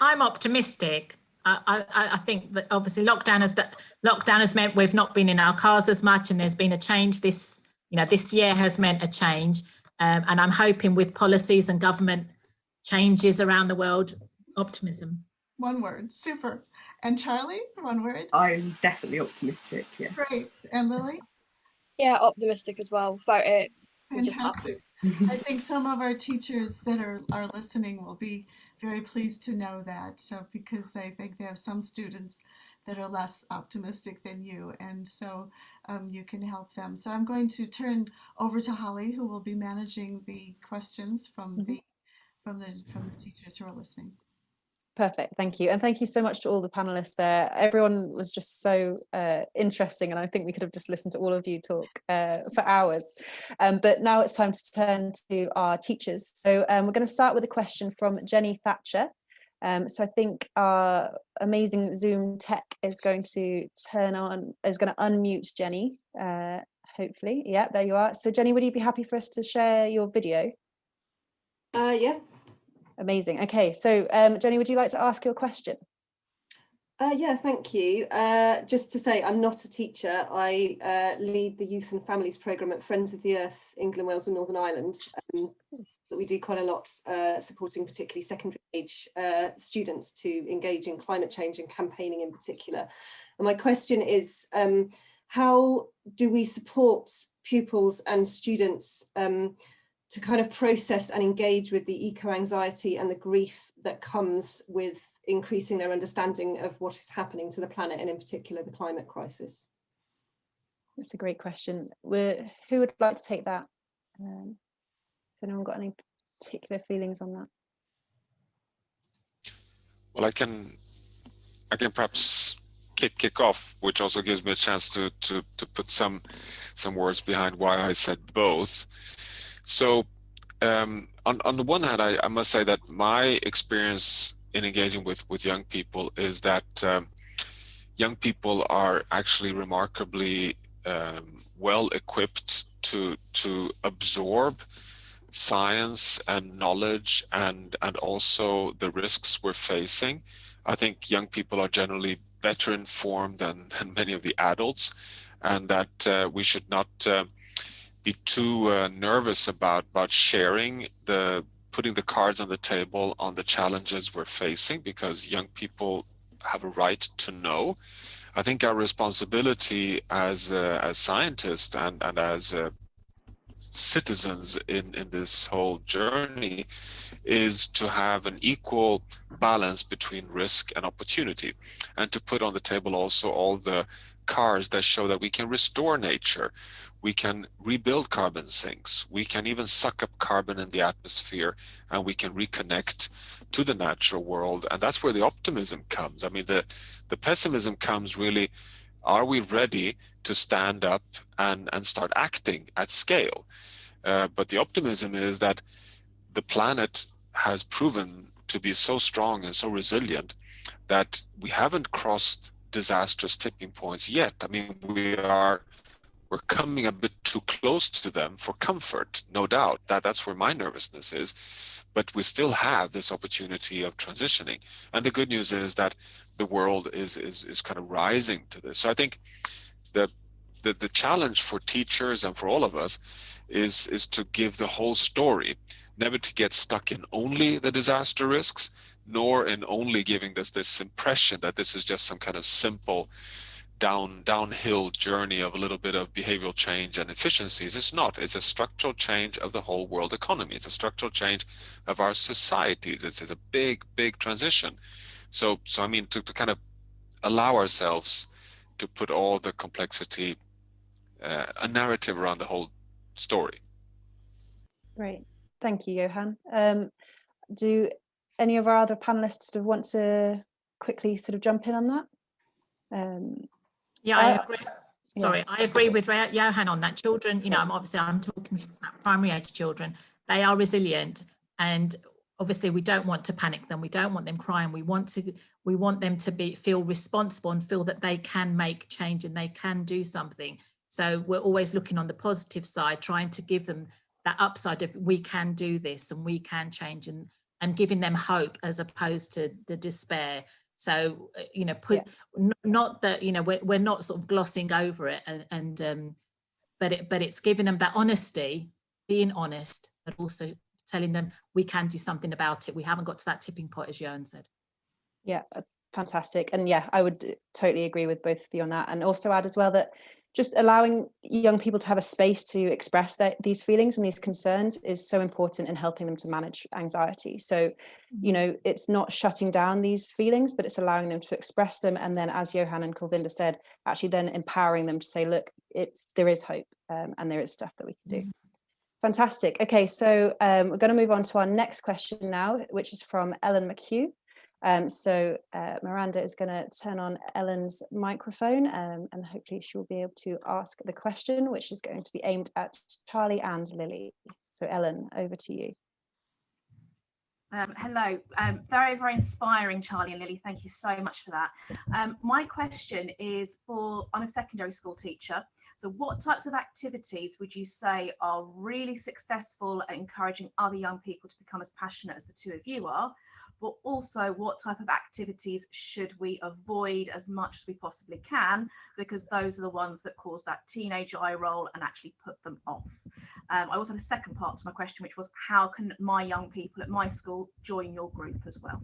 I'm optimistic. I think that obviously lockdown has meant we've not been in our cars as much, and there's been a change. This year has meant a change, and I'm hoping with policies and government changes around the world, optimism. One word, super. And Charlie, one word? I'm definitely optimistic, yeah. Great. And Lily? Yeah, optimistic as well. Without it, we just have to. Fantastic. I think some of our teachers that are listening will be very pleased to know that, so because they think they have some students that are less optimistic than you, and so you can help them. So I'm going to turn over to Holly, who will be managing the questions from the teachers who are listening. Perfect, thank you. And thank you so much to all the panelists there. Everyone was just so interesting, and I think we could have just listened to all of you talk for hours. But now it's time to turn to our teachers. So we're going to start with a question from Jenny Thatcher. So I think our amazing Zoom tech is going to unmute Jenny, hopefully. Yeah, there you are. So Jenny, would you be happy for us to share your video? Yeah. Amazing. Okay, so Jenny, would you like to ask your question? Yeah, thank you. Just to say, I'm not a teacher. I lead the Youth and Families programme at Friends of the Earth, England, Wales and Northern Ireland. But we do quite a lot supporting particularly secondary age students to engage in climate change and campaigning in particular. And my question is, how do we support pupils and students to kind of process and engage with the eco-anxiety and the grief that comes with increasing their understanding of what is happening to the planet, and in particular the climate crisis? That's a great question. Who would like to take that? Has anyone got any particular feelings on that? Well, I can perhaps kick off, which also gives me a chance to put some words behind why I said both. So on the one hand, I must say that my experience in engaging with young people is that young people are actually remarkably well equipped to absorb science and knowledge and also the risks we're facing. I think young people are generally better informed than many of the adults, and that we should not be too nervous about sharing putting the cards on the table on the challenges we're facing, because young people have a right to know. I think our responsibility as scientists and as citizens in this whole journey is to have an equal balance between risk and opportunity, and to put on the table also all the cards that show that we can restore nature, we can rebuild carbon sinks, we can even suck up carbon in the atmosphere, and we can reconnect to the natural world. And that's where the optimism comes. I mean, the pessimism comes really, are we ready to stand up and start acting at scale? But the optimism is that the planet has proven to be so strong and so resilient that we haven't crossed disastrous tipping points yet. I mean, we're coming a bit too close to them for comfort, no doubt. That's where my nervousness is. But we still have this opportunity of transitioning. And the good news is that the world is kind of rising to this. So I think the challenge for teachers and for all of us is to give the whole story, never to get stuck in only the disaster risks, nor in only giving this impression that this is just some kind of simple downhill journey of a little bit of behavioral change and efficiencies. It's not. It's a structural change of the whole world economy. It's a structural change of our societies. It's a big transition. So I mean, to kind of allow ourselves to put all the complexity, a narrative around the whole story. Great, thank you, Johan. Do any of our other panelists sort of want to quickly sort of jump in on that? Yeah, I agree. Sorry, I agree with Johan on that. Children, I'm talking about primary age children. They are resilient, and obviously we don't want to panic them, we don't want them crying, we want them to feel responsible and feel that they can make change and they can do something. So we're always looking on the positive side, trying to give them that upside of we can do this and we can change, and giving them hope as opposed to the despair. So not that we're not sort of glossing over it, but it's giving them that honesty, being honest, but also telling them we can do something about it. We haven't got to that tipping point, as Johan said. Yeah, fantastic. And yeah, I would totally agree with both of you on that, and also add as well that just allowing young people to have a space to express these feelings and these concerns is so important in helping them to manage anxiety. So, it's not shutting down these feelings, but it's allowing them to express them. And then, as Johan and Kulvinda said, actually then empowering them to say, look, there is hope, and there is stuff that we can do. Fantastic. Okay, so we're going to move on to our next question now, which is from Ellen McHugh. So Miranda is going to turn on Ellen's microphone, and hopefully she will be able to ask the question, which is going to be aimed at Charlie and Lily. So Ellen, over to you. Hello, very, very inspiring, Charlie and Lily. Thank you so much for that. My question is I'm a secondary school teacher. So what types of activities would you say are really successful at encouraging other young people to become as passionate as the two of you are? But also, what type of activities should we avoid as much as we possibly can, because those are the ones that cause that teenage eye roll and actually put them off. I also had a second part to my question, which was how can my young people at my school join your group as well?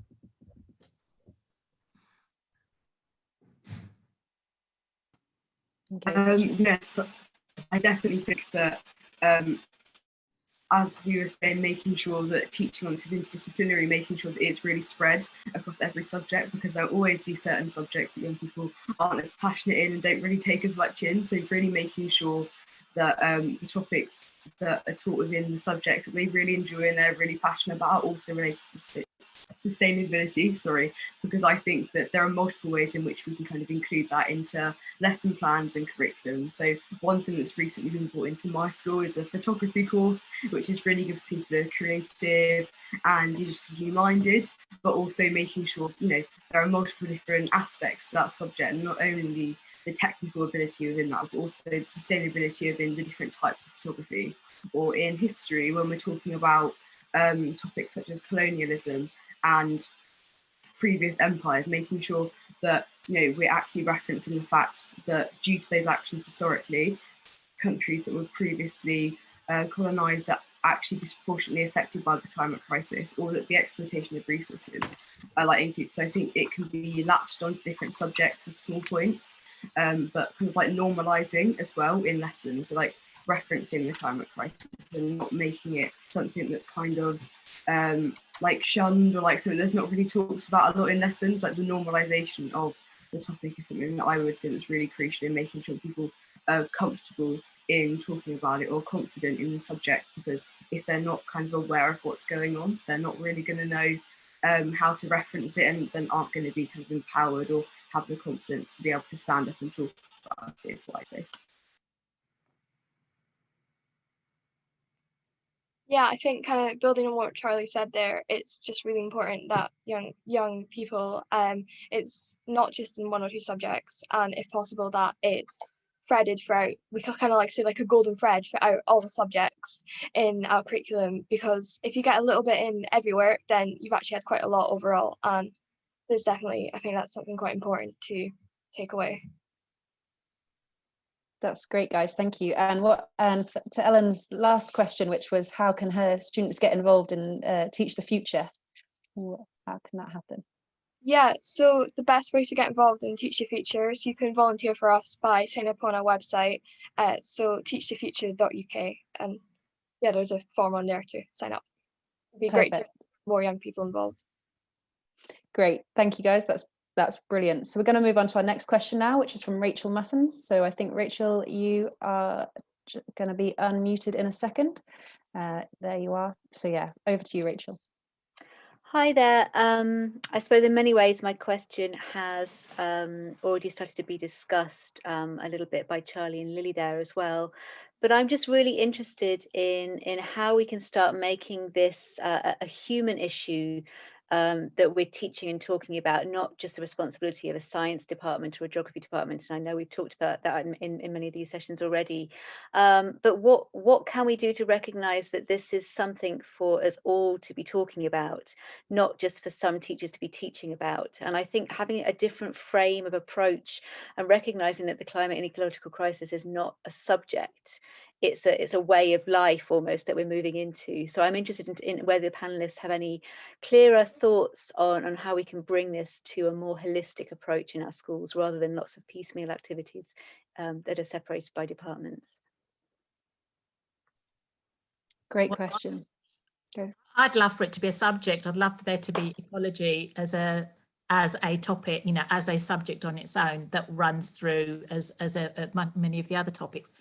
Yes, I definitely think that as we were saying, making sure that teaching once is interdisciplinary, making sure that it's really spread across every subject, because there'll always be certain subjects that young people aren't as passionate in and don't really take as much in. So really making sure that the topics that are taught within the subjects that they really enjoy and they're really passionate about also relate to sustainability, because I think that there are multiple ways in which we can kind of include that into lesson plans and curriculum. So one thing that's recently been brought into my school is a photography course, which is really good for people who are creative and digitally minded, but also making sure, there are multiple different aspects to that subject, and not only the technical ability within that, but also the sustainability within the different types of photography. Or in history, when we're talking about topics such as colonialism and previous empires, making sure that we're actually referencing the fact that due to those actions historically, countries that were previously colonized are actually disproportionately affected by the climate crisis, or that the exploitation of resources are included. So I think it can be latched onto different subjects as small points, but kind of normalizing as well in lessons, so referencing the climate crisis and not making it something that's kind of shunned, or something that's not really talked about a lot in lessons. The normalization of the topic is something that I would say that's really crucial in making sure people are comfortable in talking about it or confident in the subject, because if they're not kind of aware of what's going on, they're not really going to know how to reference it, and then aren't going to be kind of empowered or have the confidence to be able to stand up and talk about it, is what I say. Yeah, I think kind of building on what Charlie said there, it's just really important that young people, it's not just in one or two subjects, and if possible that it's threaded throughout. We could kind of say a golden thread throughout all the subjects in our curriculum, because if you get a little bit in everywhere, then you've actually had quite a lot overall, and there's definitely, I think that's something quite important to take away. That's great, guys. Thank you. And to Ellen's last question, which was how can her students get involved in Teach the Future? How can that happen? Yeah, so the best way to get involved in Teach the Future is you can volunteer for us by signing up on our website, so teachthefuture.uk, and yeah, there's a form on there to sign up. It'd be great to get more young people involved. Great, thank you, guys. That's brilliant. So we're going to move on to our next question now, which is from Rachel Mussons. So I think, Rachel, you are going to be unmuted in a second. There you are. So yeah, over to you, Rachel. Hi there. I suppose in many ways my question has already started to be discussed a little bit by Charlie and Lily there as well. But I'm just really interested in how we can start making this a human issue that we're teaching and talking about, not just the responsibility of a science department or a geography department. And I know we've talked about that in many of these sessions already. But what can we do to recognise that this is something for us all to be talking about, not just for some teachers to be teaching about? And I think having a different frame of approach and recognising that the climate and ecological crisis is not a subject, it's a way of life almost that we're moving into. So I'm interested in whether the panelists have any clearer thoughts on how we can bring this to a more holistic approach in our schools rather than lots of piecemeal activities that are separated by departments. Great question. Go. I'd love for it to be a subject. I'd love for there to be ecology as a topic, you know, as a subject on its own that runs through as many of the other topics,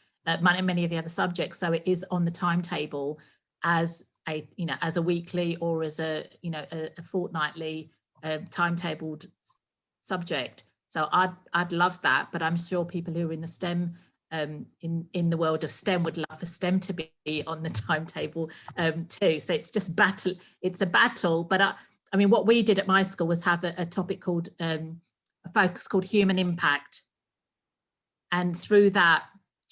many of the other subjects. So it is on the timetable as a, you know, as a weekly or as a, you know, a fortnightly timetabled subject. So I'd love that, but I'm sure people who are in the STEM in the world of STEM would love for STEM to be on the timetable too. So it's just battle. It's a battle. But I mean, what we did at my school was have a topic called a focus called human impact, and through that,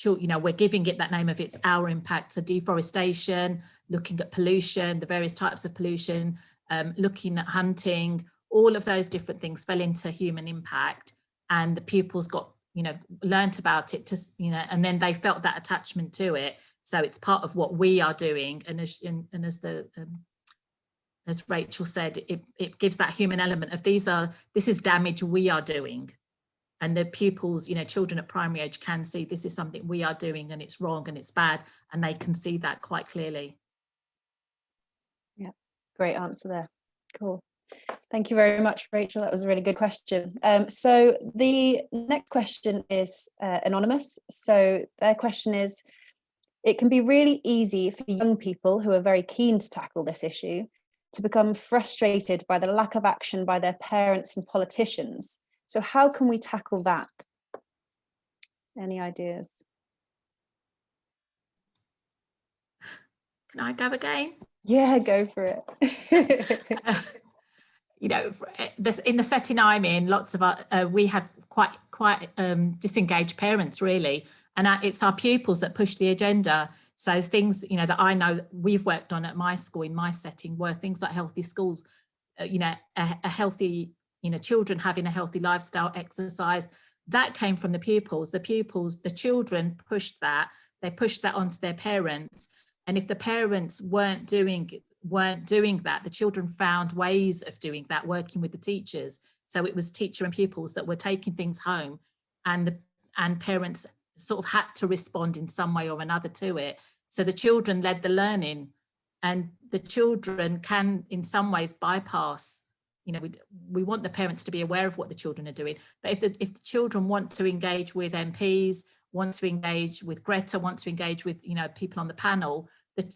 you know, we're giving it that name of it's our impact. So deforestation, looking at pollution, the various types of pollution, looking at hunting, all of those different things fell into human impact, and the pupils got, you know, learnt about it to, you know, and then they felt that attachment to it. So it's part of what we are doing. And as Rachel said, it gives that human element of this is damage we are doing. And the pupils, you know, children at primary age can see this is something we are doing and it's wrong and it's bad. And they can see that quite clearly. Yeah, great answer there. Cool. Thank you very much, Rachel. That was a really good question. So the next question is anonymous. So their question is, it can be really easy for young people who are very keen to tackle this issue to become frustrated by the lack of action by their parents and politicians. So how can we tackle that? Any ideas? Can I go again? Yeah, go for it. You know, in the setting I'm in, lots of we have quite disengaged parents, really, and it's our pupils that push the agenda. So things, you know, that I know we've worked on at my school in my setting were things like healthy schools, you know, a healthy, you know, children having a healthy lifestyle, exercise. That came from the pupils. The children pushed that. They pushed that onto their parents, and if the parents weren't doing that, the children found ways of doing that, working with the teachers. So it was teacher and pupils that were taking things home, and parents sort of had to respond in some way or another to it. So the children led the learning, and the children can in some ways bypass, you know, we want the parents to be aware of what the children are doing, but if the children want to engage with MPs, want to engage with Greta, want to engage with, you know, people on the panel,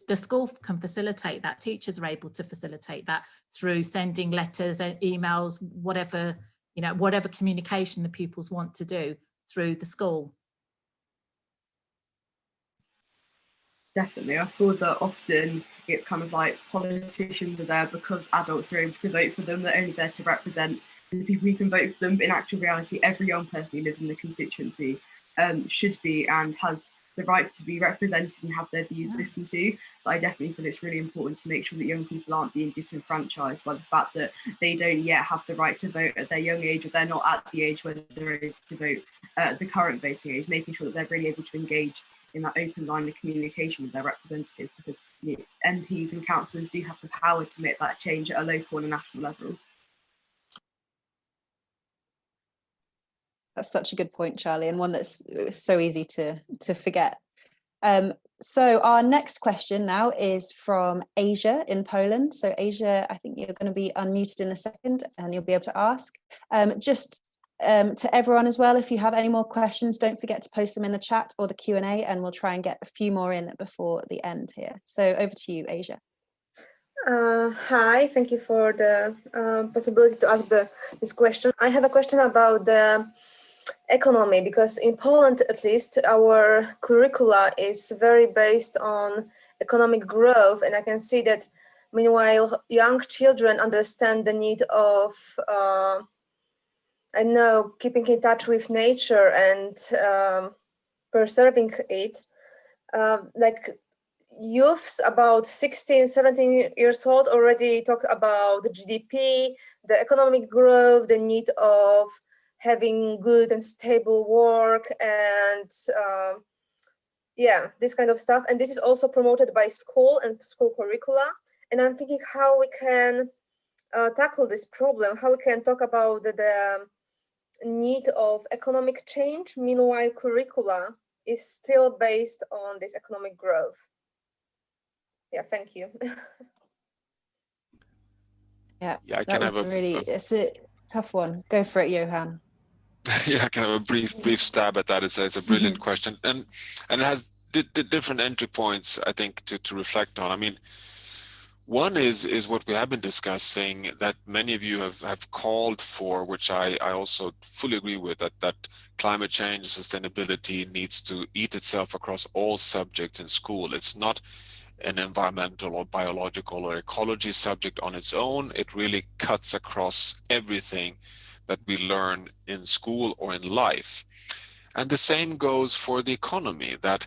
the school can facilitate that. Teachers are able to facilitate that through sending letters, emails, whatever, you know, whatever communication the pupils want to do through the school. Definitely. I feel that often it's kind of like politicians are there because adults are able to vote for them. They're only there to represent the people who can vote for them. But in actual reality, every young person who lives in the constituency should be and has the right to be represented and have their views listened to. So I definitely feel it's really important to make sure that young people aren't being disenfranchised by the fact that they don't yet have the right to vote at their young age, or they're not at the age where they're able to vote at the current voting age, making sure that they're really able to engage in that open line of communication with their representatives, because, you know, MPs and councillors do have the power to make that change at a local and a national level. That's such a good point, Charlie, and one that's so easy to forget. So our next question now is from Asia in Poland. So Asia, I think you're going to be unmuted in a second and you'll be able to ask. To everyone as well, if you have any more questions, don't forget to post them in the chat or the Q&A, and we'll try and get a few more in before the end here. So over to you, Asia. Hi, thank you for the possibility to ask this question. I have a question about the economy, because in Poland, at least, our curricula is very based on economic growth, and I can see that meanwhile young children understand the need of I know, keeping in touch with nature and preserving it. Like youths about 16, 17 years old already talk about the GDP, the economic growth, the need of having good and stable work, and yeah, this kind of stuff. And this is also promoted by school and school curricula. And I'm thinking how we can tackle this problem, how we can talk about the need of economic change, meanwhile curricula is still based on this economic growth. Yeah, thank you. Yeah, Yeah, I that can was have it's a tough one. Go for it, Johan. yeah, I can have a brief stab at that. It's a brilliant question, and it has different entry points, I think, to reflect on. I mean, one is what we have been discussing, that many of you have called for, which I also fully agree with, that climate change and sustainability needs to eat itself across all subjects in school. It's not an environmental or biological or ecology subject on its own. It really cuts across everything that we learn in school or in life. And the same goes for the economy, that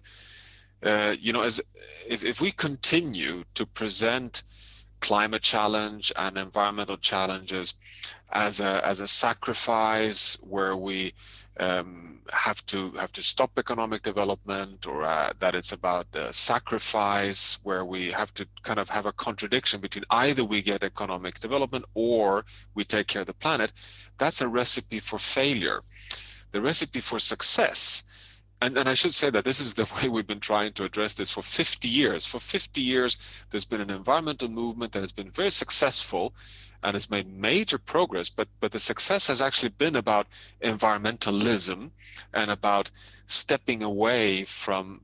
as if we continue to present climate challenge and environmental challenges as a sacrifice, where we have to stop economic development, or that it's about sacrifice, where we have to kind of have a contradiction between either we get economic development or we take care of the planet, that's a recipe for failure. The recipe for success, and I should say that this is the way we've been trying to address this for 50 years. For 50 years, there's been an environmental movement that has been very successful and has made major progress, but the success has actually been about environmentalism and about stepping away from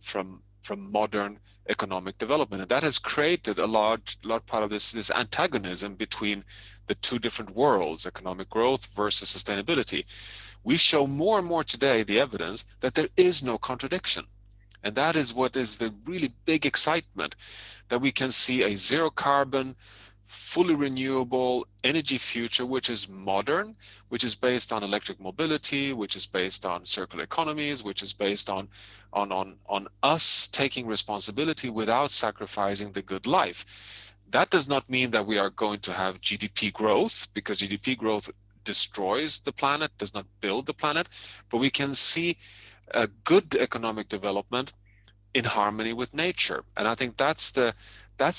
modern economic development. And that has created a large part of this antagonism between the two different worlds, economic growth versus sustainability. We show more and more today the evidence that there is no contradiction. And that is what is the really big excitement, that we can see a zero carbon, fully renewable energy future, which is modern, which is based on electric mobility, which is based on circular economies, which is based on us taking responsibility without sacrificing the good life. That does not mean that we are going to have GDP growth, because GDP growth destroys the planet, does not build the planet, but we can see a good economic development in harmony with nature. And I think that's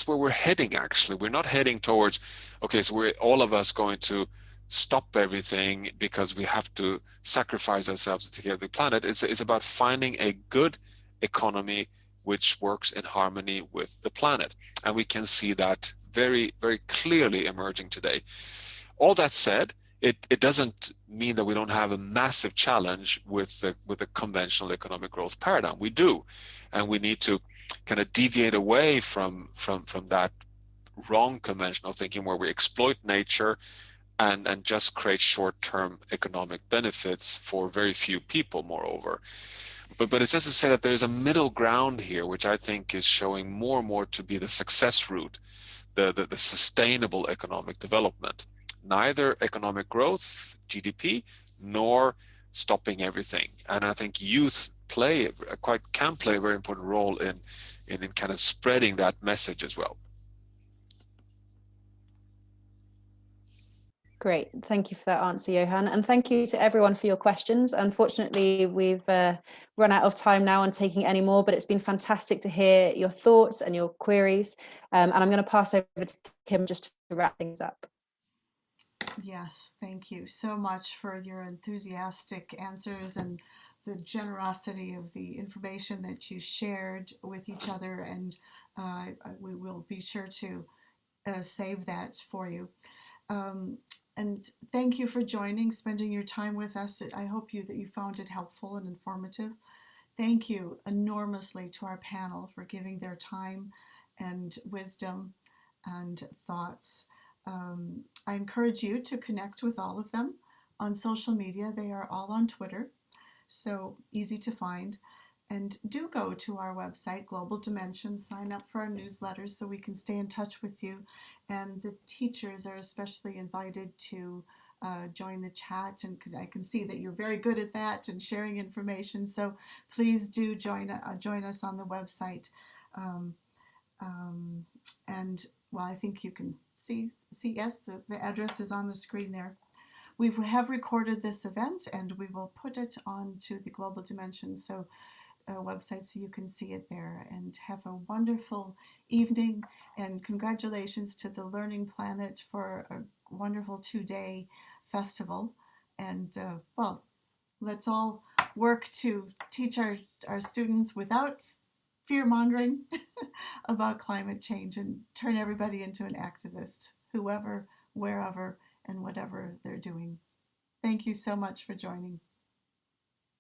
where we're heading. Actually, we're not heading towards, okay, so we're all of us going to stop everything because we have to sacrifice ourselves to take care of the planet. It's about finding a good economy which works in harmony with the planet, and we can see that very, very clearly emerging today. All that said, it doesn't mean that we don't have a massive challenge with the conventional economic growth paradigm. We do, and we need to kind of deviate away from that wrong conventional thinking, where we exploit nature and just create short-term economic benefits for very few people, moreover. But it's just to say that there's a middle ground here, which I think is showing more and more to be the success route, the sustainable economic development. Neither economic growth, GDP, nor stopping everything. And I think youth can play a very important role in kind of spreading that message as well. Great, thank you for that answer, Johan, and thank you to everyone for your questions. Unfortunately, we've run out of time now on taking any more, but it's been fantastic to hear your thoughts and your queries. And I'm going to pass over to Kim just to wrap things up. Yes, thank you so much for your enthusiastic answers and the generosity of the information that you shared with each other, and we will be sure to save that for you. And thank you for spending your time with us. I hope that you found it helpful and informative. Thank you enormously to our panel for giving their time and wisdom and thoughts. I encourage you to connect with all of them on social media. They are all on Twitter, so easy to find. And do go to our website, Global Dimensions, sign up for our newsletters so we can stay in touch with you. And the teachers are especially invited to join the chat, and I can see that you're very good at that and sharing information. So please do join us on the website. And well, I think you can see yes, the address is on the screen there. We have recorded this event and we will put it onto the Global Dimensions website so you can see it there. And have a wonderful evening, and congratulations to the Learning Planet for a wonderful 2-day festival. And well, let's all work to teach our students without fear-mongering about climate change, and turn everybody into an activist, whoever, wherever, and whatever they're doing. Thank you so much for joining.